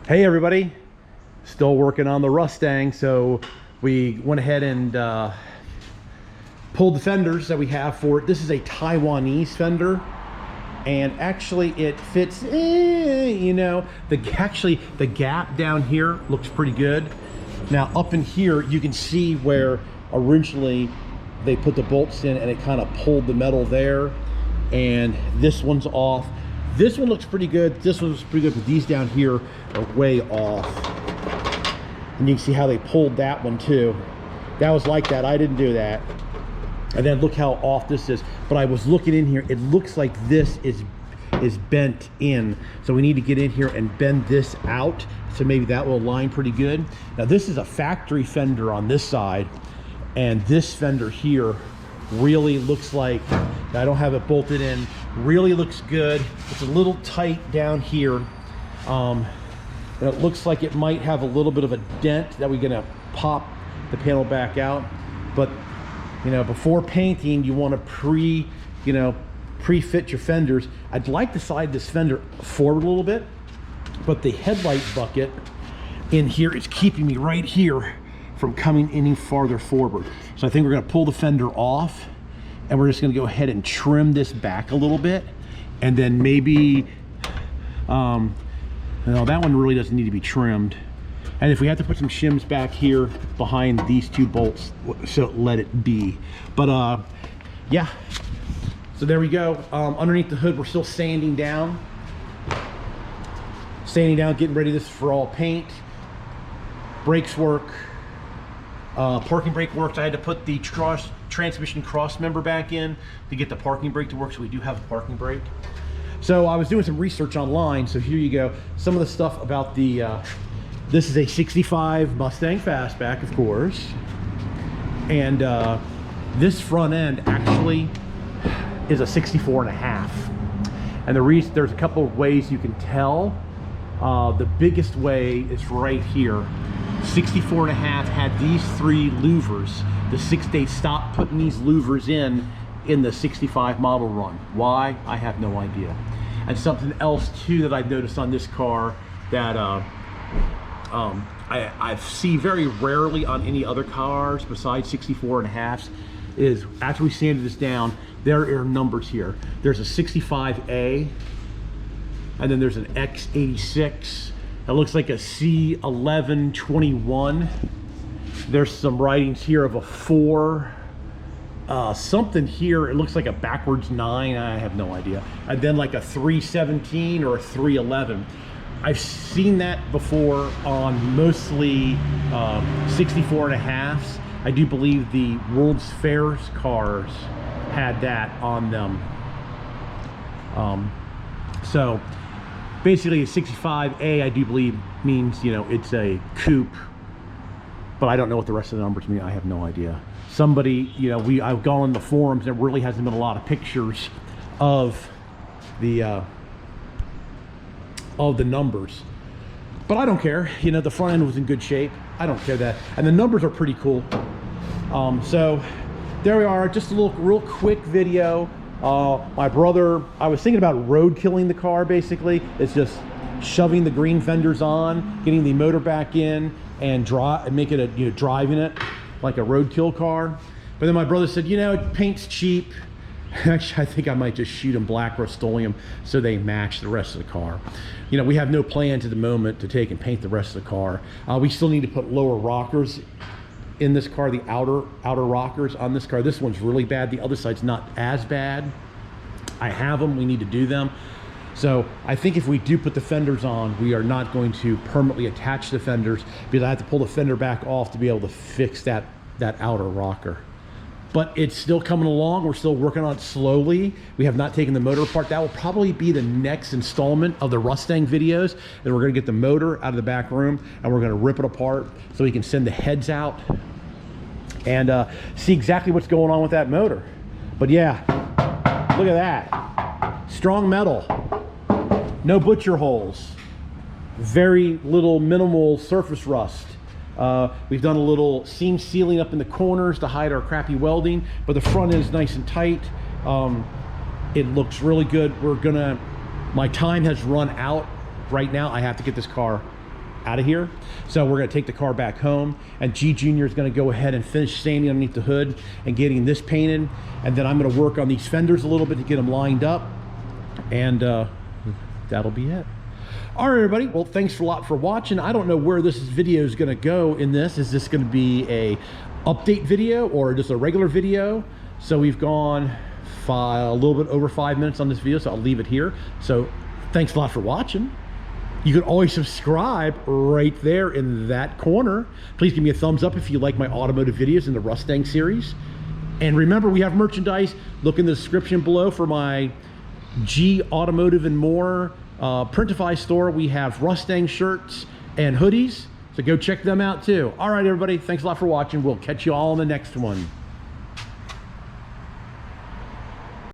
Hey everybody, still working on the Rustang, so we went ahead and pulled the fenders that we have for it. This is a Taiwanese fender, and actually it fits, you know, the gap down here looks pretty good. Now up in here you can see where originally they put the bolts in and it kind of pulled the metal there, and this one's off. This one looks pretty good. This one looks pretty good, but these down here are way off. And you can see how they pulled that one too. That was like that. I didn't do that. And then look how off this is. But I was looking in here. It looks like this is bent in. So we need to get in here and bend this out. So maybe that will align pretty good. Now this is a factory fender on this side. And this fender here really looks like, I don't have it bolted in, really looks good. It's a little tight down here, and it looks like it might have a little bit of a dent that we're gonna pop the panel back out. But you know, before painting, you want to pre-fit your fenders. I'd like to slide this fender forward a little bit, but the headlight bucket in here is keeping me right here from coming any farther forward. So I think we're gonna pull the fender off, and we're just gonna go ahead and trim this back a little bit, and then maybe, no, that one really doesn't need to be trimmed. And if we have to put some shims back here behind these two bolts, so let it be. But yeah, so there we go. Underneath the hood, we're still sanding down, getting ready this for all paint. Brakes work. Parking brake works. I had to put the transmission cross member back in to get the parking brake to work, so we do have a parking brake. So I was doing some research online, so here you go. Some of the stuff about the this is a 65 Mustang fastback, of course, and this front end actually is a 64 and a half. And the reason, there's a couple of ways you can tell. The biggest way is right here. 64 and a half had these three louvers. They stopped putting these louvers in the 65 model run. Why? I have no idea. And something else too that I've noticed on this car that I see very rarely on any other cars besides 64 and a halves is, after we sanded this down, there are numbers here. There's a 65A, and then there's an X86. It looks like a C1121. There's some writings here of a 4. Something here, it looks like a backwards 9. I have no idea. And then like a 317 or a 311. I've seen that before on mostly 64 and a halves. I do believe the World's Fairs cars had that on them. So basically a 65A, I do believe, means, you know, it's a coupe, but I don't know what the rest of the numbers mean. I have no idea. Somebody, you know, I've gone on the forums, there really hasn't been a lot of pictures of the numbers, but I don't care. You know, the front end was in good shape. I don't care that, and the numbers are pretty cool. So there we are, just a little real quick video. My brother, I was thinking about road killing the car. Basically, it's just shoving the green fenders on, getting the motor back in, and make it a, you know, driving it like a roadkill car. But then my brother said, you know, paint's cheap. Actually, I think I might just shoot them black Rust-Oleum so they match the rest of the car. You know, we have no plans at the moment to take and paint the rest of the car. We still need to put lower rockers in this car, the outer rockers on this car. This one's really bad. The other side's not as bad. I have them. We need to do them. So I think if we do put the fenders on, we are not going to permanently attach the fenders, because I have to pull the fender back off to be able to fix that outer rocker. But it's still coming along. We're still working on it slowly. We have not taken the motor apart. That will probably be the next installment of the Rustang videos. And we're gonna get the motor out of the back room, and we're gonna rip it apart so we can send the heads out and see exactly what's going on with that motor. But yeah, look at that. Strong metal, no butcher holes, very little minimal surface rust. We've done a little seam sealing up in the corners to hide our crappy welding, but the front end is nice and tight. It looks really good. My time has run out right now. I have to get this car out of here. So we're gonna take the car back home, and G Junior is gonna go ahead and finish sanding underneath the hood and getting this painted. And then I'm gonna work on these fenders a little bit to get them lined up. And that'll be it. All right, everybody. Well, thanks a lot for watching. I don't know where this video is gonna go in this. Is this gonna be a update video or just a regular video? So we've gone a little bit over 5 minutes on this video, so I'll leave it here. So thanks a lot for watching. You can always subscribe right there in that corner. Please give me a thumbs up if you like my automotive videos in the Rustang series. And remember, we have merchandise. Look in the description below for my G Automotive and More Printify store. We have Rustang shirts and hoodies, so go check them out too. All right, everybody, thanks a lot for watching. We'll catch you all on the next one.